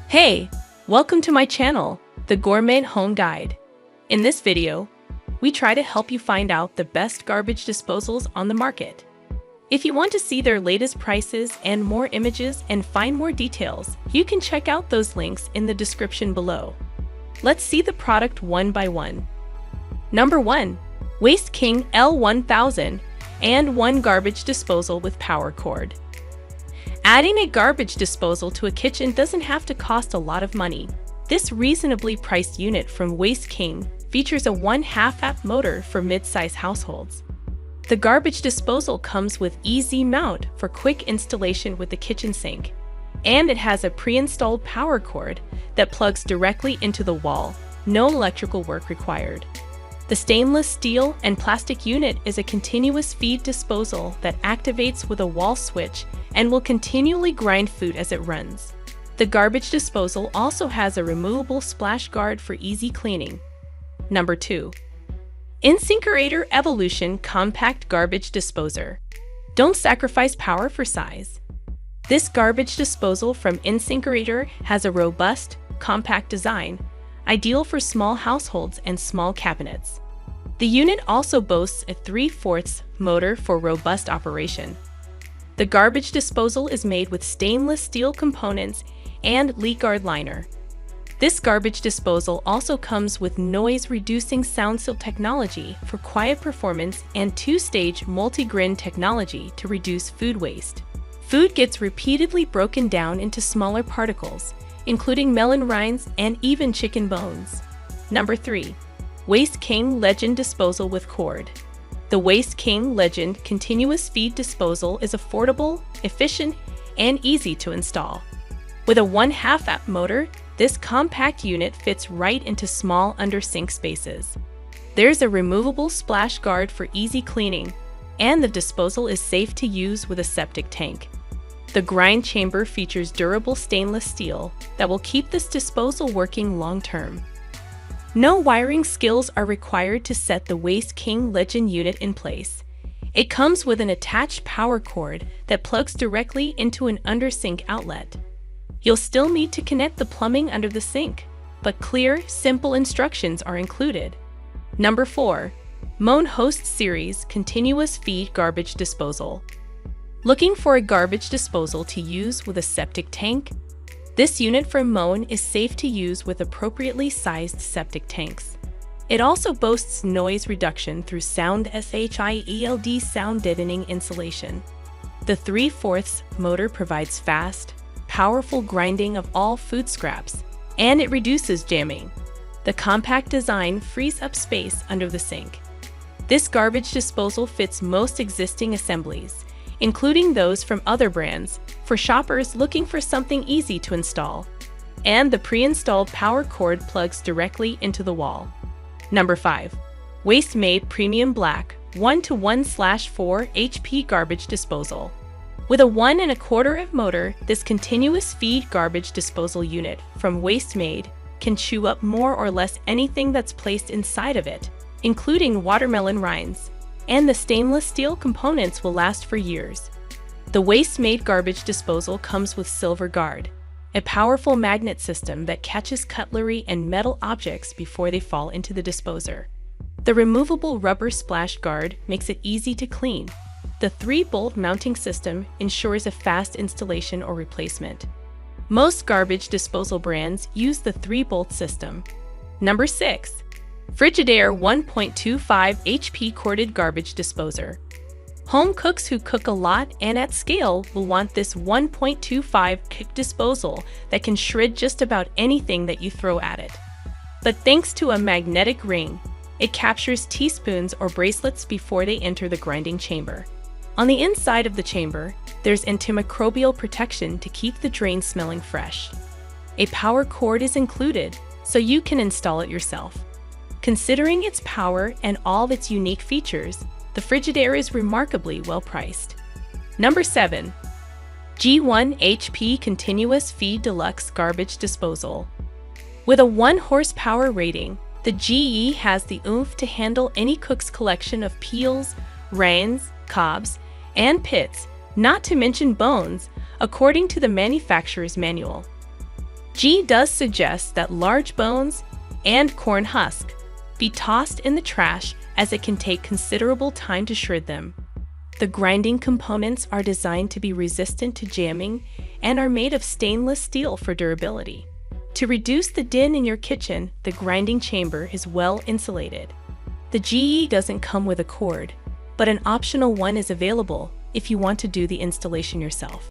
Hey, welcome to my channel, The Gourmet Home Guide. In this video, we try to help you find out the best garbage disposals on the market. If you want to see their latest prices and more images and find more details, you can check out those links in the description below. Let's see the product one by one. Number 1. Waistcame L1000 and 1 garbage disposal with power cord. Adding a garbage disposal to a kitchen doesn't have to cost a lot of money. This reasonably priced unit from Waistcame features a 1/2 amp motor for mid-size households. The garbage disposal comes with easy mount for quick installation with the kitchen sink, and it has a pre-installed power cord that plugs directly into the wall, no electrical work required. The stainless steel and plastic unit is a continuous feed disposal that activates with a wall switch and will continually grind food as it runs. The garbage disposal also has a removable splash guard for easy cleaning. Number 2. InSinkErator Evolution Compact Garbage Disposer. Don't sacrifice power for size. This garbage disposal from InSinkErator has a robust, compact design, ideal for small households and small cabinets. The unit also boasts a 3/4 motor for robust operation. The garbage disposal is made with stainless steel components and leak guard liner. This garbage disposal also comes with noise-reducing sound seal technology for quiet performance and 2-stage multi-grin technology to reduce food waste. Food gets repeatedly broken down into smaller particles, including melon rinds and even chicken bones. Number 3. Waistcame Legend Disposal with Cord. The Waistcame Legend Continuous Feed Disposal is affordable, efficient, and easy to install. With a 1/2 amp motor, this compact unit fits right into small under-sink spaces. There's a removable splash guard for easy cleaning, and the disposal is safe to use with a septic tank. The grind chamber features durable stainless steel that will keep this disposal working long-term. No wiring skills are required to set the Waistcame Legend unit in place. It comes with an attached power cord that plugs directly into an under-sink outlet. You'll still need to connect the plumbing under the sink, but clear, simple instructions are included. Number 4. Moen Host Series Continuous Feed Garbage Disposal. Looking for a garbage disposal to use with a septic tank? This unit from Moen is safe to use with appropriately sized septic tanks. It also boasts noise reduction through sound SHIELD sound deadening insulation. The 3/4 motor provides fast, powerful grinding of all food scraps, and it reduces jamming. The compact design frees up space under the sink. This garbage disposal fits most existing assemblies, including those from other brands, for shoppers looking for something easy to install. And the pre-installed power cord plugs directly into the wall. Number 5. Wastemade Premium Black 1-to-1/4 HP Garbage Disposal. With a 1¼ amp motor, this continuous feed garbage disposal unit from Wastemade can chew up more or less anything that's placed inside of it, including watermelon rinds, and the stainless steel components will last for years. The Wastemade garbage disposal comes with Silver Guard, a powerful magnet system that catches cutlery and metal objects before they fall into the disposer. The removable rubber splash guard makes it easy to clean. The 3-bolt mounting system ensures a fast installation or replacement. Most garbage disposal brands use the 3-bolt system. Number 6. Frigidaire 1.25 HP Corded Garbage Disposer. Home cooks who cook a lot and at scale will want this 1.25 kick disposal that can shred just about anything that you throw at it. But thanks to a magnetic ring, it captures teaspoons or bracelets before they enter the grinding chamber. On the inside of the chamber, there's antimicrobial protection to keep the drain smelling fresh. A power cord is included, so you can install it yourself. Considering its power and all of its unique features, the Frigidaire is remarkably well priced. Number 7. G1 HP Continuous Feed Deluxe Garbage Disposal. With a 1 horsepower rating, the GE has the oomph to handle any cook's collection of peels, rinds, cobs, and pits, not to mention bones, according to the manufacturer's manual. G does suggest that large bones and corn husk be tossed in the trash as it can take considerable time to shred them. The grinding components are designed to be resistant to jamming and are made of stainless steel for durability. To reduce the din in your kitchen, the grinding chamber is well insulated. The GE doesn't come with a cord, but an optional one is available if you want to do the installation yourself.